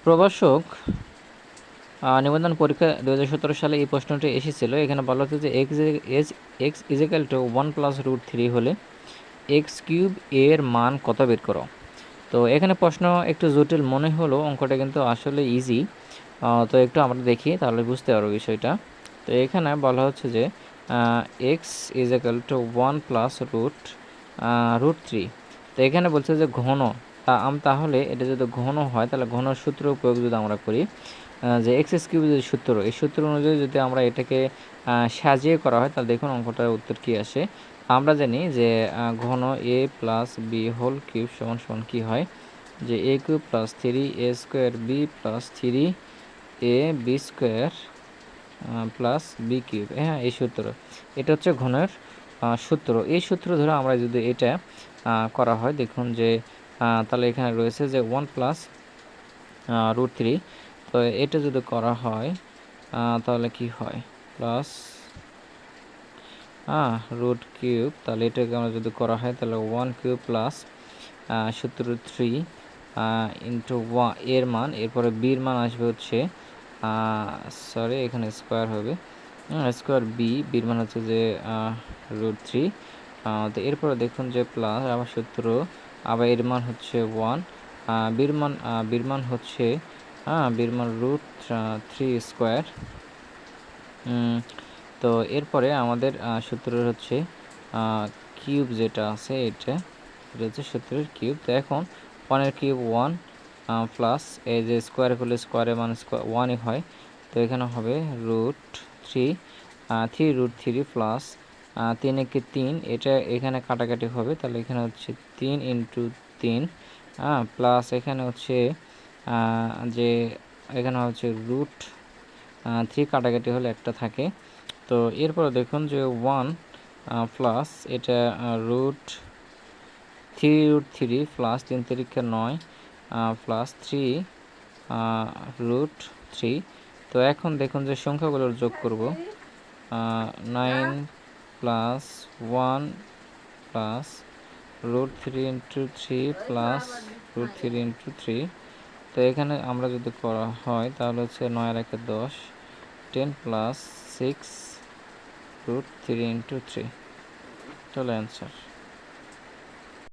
প্রভাষক নিবন্ধন পরীক্ষা 2017 সালে এই প্রশ্নটি এসেছিল। এখানে বলা হচ্ছে যে এক্স ইজিক্যাল টু 1+√3 হলে এক্স কিউব এর মান কত বের করো। তো এখানে প্রশ্ন একটু জটিল মনে হলো, অঙ্কটা কিন্তু আসলে ইজি। তো একটু আমরা দেখি, তাহলে বুঝতে পারবো বিষয়টা। তো এখানে বলা হচ্ছে যে এক্স ইজিক্যাল টু 1+√3। তো এখানে বলছে যে ঘন, তাহলে এটা যদি ঘন হয় তাহলে ঘন সূত্র প্রয়োগ যদি আমরা করি, যে এক্স কিউব যে সূত্র, এই সূত্র অনুযায়ী যদি আমরা এটাকে সাজিয়ে করা হয়, তাহলে দেখুন অঙ্কটার উত্তর কী আসে। আমরা জানি যে ঘন a plus b whole cube সমান সমান কী হয়, যে a cube plus 3a² b plus 3a b square plus b cube. হ্যাঁ, এই সূত্র, এটা হচ্ছে ঘনের সূত্র। এই সূত্র ধরে আমরা যদি এটা করা হয়, দেখুন যে তাহলে এখানে রয়েছে যে 1+√3। তো এটা যদি করা হয় তাহলে কি হয়, প্লাস রুট কিউব। তাহলে এটাকে আমরা যদি করা হয় তাহলে 1³ প্লাস সূত্র 3 ইন্টু এর মান, এরপরে বির মান আসবে হচ্ছে সরি এখানে স্কোয়ার হবে, স্কোয়ার বির মান হচ্ছে যে √3। তো এরপরে দেখুন যে প্লাস আবার সূত্র, আবার এর মান হচ্ছে 1, বির মান হচ্ছে বির মান √3²। তো এরপরে আমাদের সূত্রের হচ্ছে কিউব যেটা আছে, এটা হচ্ছে সূত্রের কিউব। তো এখন 1 কিউব 1 প্লাস এই যে স্কোয়ার করলে স্কোয়ারের মান 1ই হয়। তো এখানে হবে √3, 3√3 প্লাস 3 একে 3, এটা এখানে কাটাকাটি হবে, তাহলে এখানে হচ্ছে 3 ইন্টু 3 প্লাস এখানে হচ্ছে যে এখানে হচ্ছে √3 কাটাকাটি হলে একটা থাকে। তো এরপরে দেখুন যে 1 প্লাস এটা √3 প্লাস 3 3 9 প্লাস 3 √3। তো এখন দেখুন যে সংখ্যাগুলোর যোগ করব, 9 plus 1 plus √3 into 3 plus √3 into 3। তো এখানে আমরা যদি করা হয় তাহলে হচ্ছে 9 আর 1 10, 10 প্লাস 6 √3 ইন্টু 3, চলো অ্যান্সার।